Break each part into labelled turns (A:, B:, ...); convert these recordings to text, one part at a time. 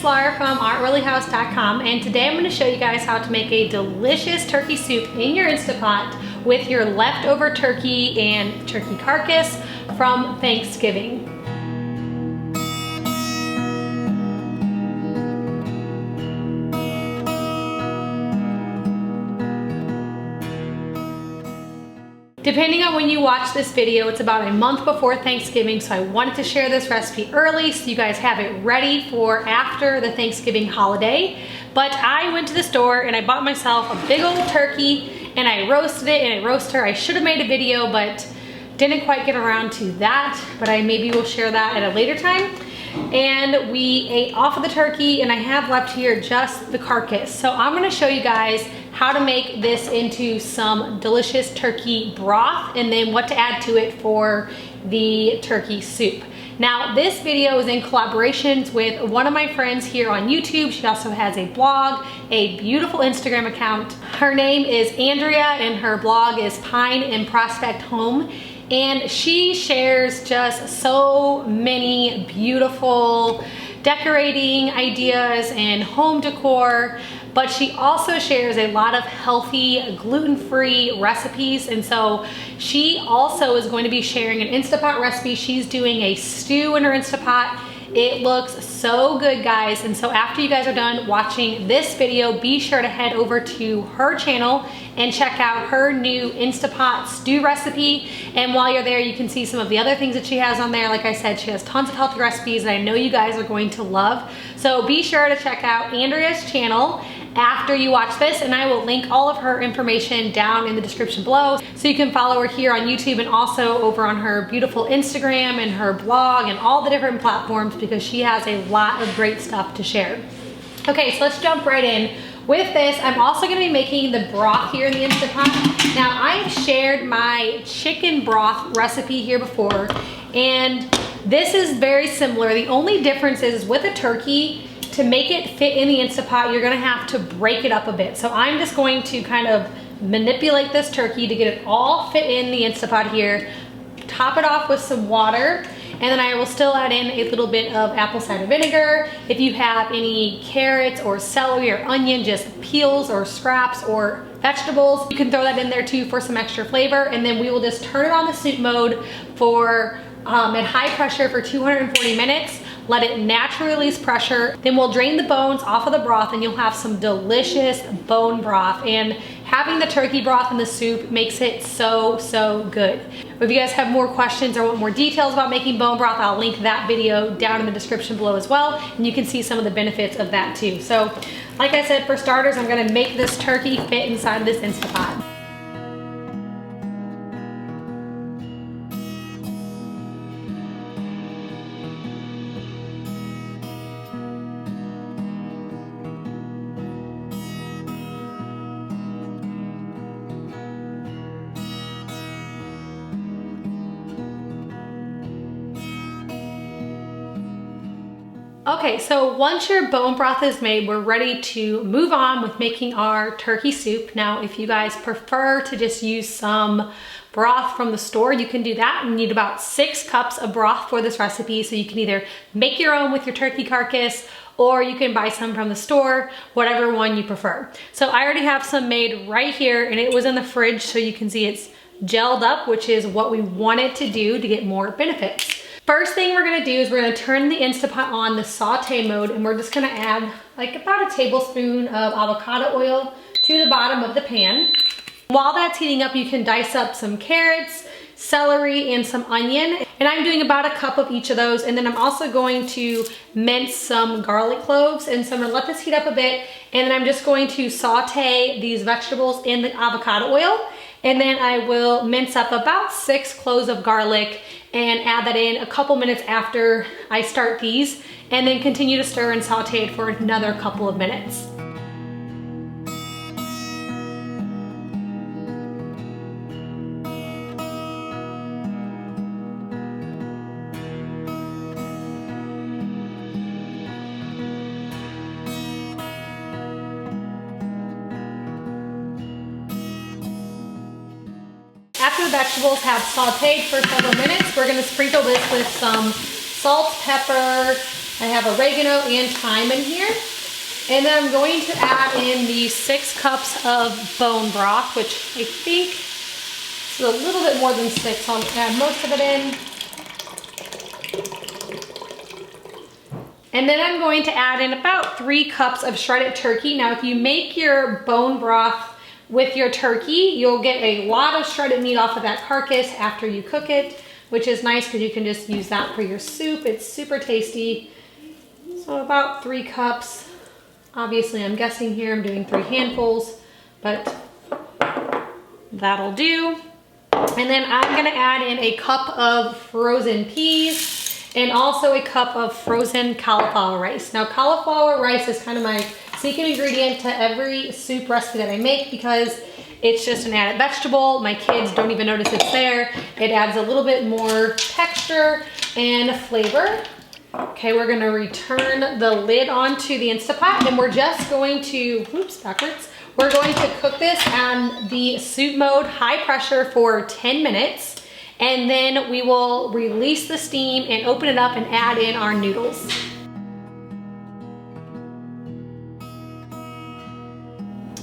A: it's Laura from artreallyhouse.com, and today I'm going to show you guys how to make a delicious turkey soup in your Instant Pot with your leftover turkey and turkey carcass from Thanksgiving. Depending on when you watch this video, it's about a month before Thanksgiving, so I wanted to share this recipe early so you guys have it ready for after the Thanksgiving holiday. But I went to the store and I bought myself a big old turkey and I roasted it in a roaster. I should have made a video, but didn't quite get around to that, but I maybe will share that at a later time. And we ate off of the turkey and I have left here just the carcass. So I'm gonna show you guys how to make this into some delicious turkey broth and then what to add to it for the turkey soup. Now, this video is in collaborations with one of my friends here on YouTube. She also has a blog, a beautiful Instagram account. Her name is Andrea and her blog is Pine and Prospect Home. And she shares just so many beautiful decorating ideas and home decor, but she also shares a lot of healthy, gluten-free recipes. And so she also is going to be sharing an Instant Pot recipe. She's doing a stew in her Instant Pot. It looks so good, guys. And so after you guys are done watching this video, be sure to head over to her channel and check out her new Instant Pot stew recipe. And while you're there, you can see some of the other things that she has on there. Like I said, she has tons of healthy recipes that I know you guys are going to love. So be sure to check out Andrea's channel after you watch this, and I will link all of her information down in the description below so you can follow her here on YouTube and also over on her beautiful Instagram and her blog and all the different platforms, because she has a lot of great stuff to share. Okay, so let's jump right in. With this, I'm also gonna be making the broth here in the Instant Pot. Now, I've shared my chicken broth recipe here before, and this is very similar. The only difference is with a turkey, to make it fit in the Instant Pot, you're gonna have to break it up a bit. So I'm just going to kind of manipulate this turkey to get it all fit in the Instant Pot here, top it off with some water, and then I will still add in a little bit of apple cider vinegar. If you have any carrots or celery or onion, just peels or scraps or vegetables, you can throw that in there too for some extra flavor. And then we will just turn it on the soup mode for at high pressure for 240 minutes. Let it naturally release pressure. Then we'll drain the bones off of the broth and you'll have some delicious bone broth. And having the turkey broth in the soup makes it so, so good. If you guys have more questions or want more details about making bone broth, I'll link that video down in the description below as well. And you can see some of the benefits of that too. So like I said, for starters, I'm gonna make this turkey fit inside of this Instant Pot. Okay, so once your bone broth is made, we're ready to move on with making our turkey soup. Now, if you guys prefer to just use some broth from the store, you can do that. You need about 6 cups of broth for this recipe, so you can either make your own with your turkey carcass or you can buy some from the store, whatever one you prefer. So I already have some made right here and it was in the fridge, so you can see it's gelled up, which is what we wanted to do to get more benefits. First thing we're gonna do is we're gonna turn the Instant Pot on the saute mode, and we're just gonna add like about a tablespoon of avocado oil to the bottom of the pan. While that's heating up, you can dice up some carrots, celery, and some onion. And I'm doing about a cup of each of those. And then I'm also going to mince some garlic cloves. And so I'm gonna let this heat up a bit. And then I'm just going to saute these vegetables in the avocado oil. And then I will mince up about 6 cloves of garlic and add that in a couple minutes after I start these, and then continue to stir and saute it for another couple of minutes. After the vegetables have sauteed for several minutes, we're gonna sprinkle this with some salt, pepper, I have oregano and thyme in here. And then I'm going to add in the 6 cups of bone broth, which I think is a little bit more than 6, so I'll add most of it in. And then I'm going to add in about 3 cups of shredded turkey. Now, if you make your bone broth with your turkey, you'll get a lot of shredded meat off of that carcass after you cook it, which is nice because you can just use that for your soup. It's super tasty. So about 3 cups. Obviously, I'm guessing here, I'm doing 3 handfuls, but that'll do. And then I'm gonna add in a cup of frozen peas and also a cup of frozen cauliflower rice. Now, cauliflower rice is kind of my secret ingredient to every soup recipe that I make because it's just an added vegetable. My kids don't even notice it's there. It adds a little bit more texture and flavor. Okay, we're gonna return the lid onto the Instant Pot and we're just going to, oops, backwards. We're going to cook this on the soup mode, high pressure for 10 minutes. And then we will release the steam and open it up and add in our noodles.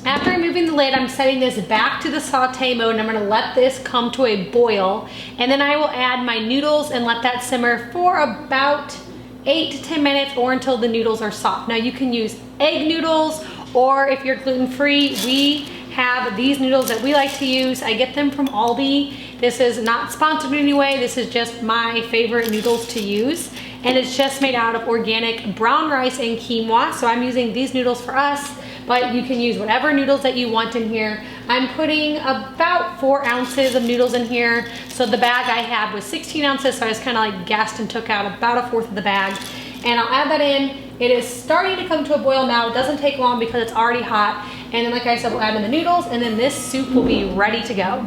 A: After removing the lid, I'm setting this back to the saute mode and I'm gonna let this come to a boil. And then I will add my noodles and let that simmer for about 8 to 10 minutes or until the noodles are soft. Now you can use egg noodles, or if you're gluten-free, we have these noodles that we like to use. I get them from Aldi. This is not sponsored in any way. This is just my favorite noodles to use. And it's just made out of organic brown rice and quinoa. So I'm using these noodles for us, but you can use whatever noodles that you want in here. I'm putting about 4 ounces of noodles in here. So the bag I had was 16 ounces, so I just kind of like guessed and took out about 1/4 of the bag. And I'll add that in. It is starting to come to a boil now. It doesn't take long because it's already hot. And then like I said, we'll add in the noodles and then this soup will be ready to go.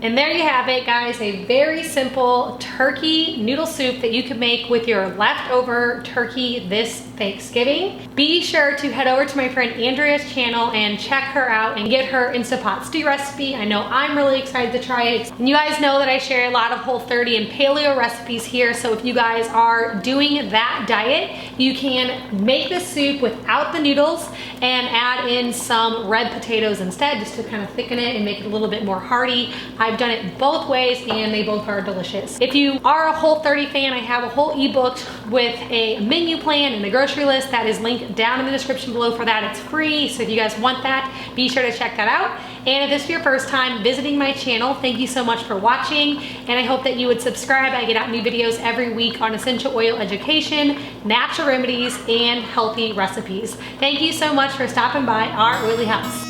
A: And there you have it, guys, a very simple turkey noodle soup that you can make with your leftover turkey this Thanksgiving. Be sure to head over to my friend Andrea's channel and check her out and get her Instant Pot stew recipe. I know I'm really excited to try it. And you guys know that I share a lot of Whole30 and paleo recipes here, so if you guys are doing that diet, you can make this soup without the noodles and add in some red potatoes instead, just to kind of thicken it and make it a little bit more hearty. I've done it both ways and they both are delicious. If you are a Whole30 fan, I have a whole ebook with a menu plan and a grocery list that is linked down in the description below for that. It's free, so if you guys want that, be sure to check that out. And if this is your first time visiting my channel, thank you so much for watching, and I hope that you would subscribe. I get out new videos every week on essential oil education, natural remedies, and healthy recipes. Thank you so much for stopping by our oily house.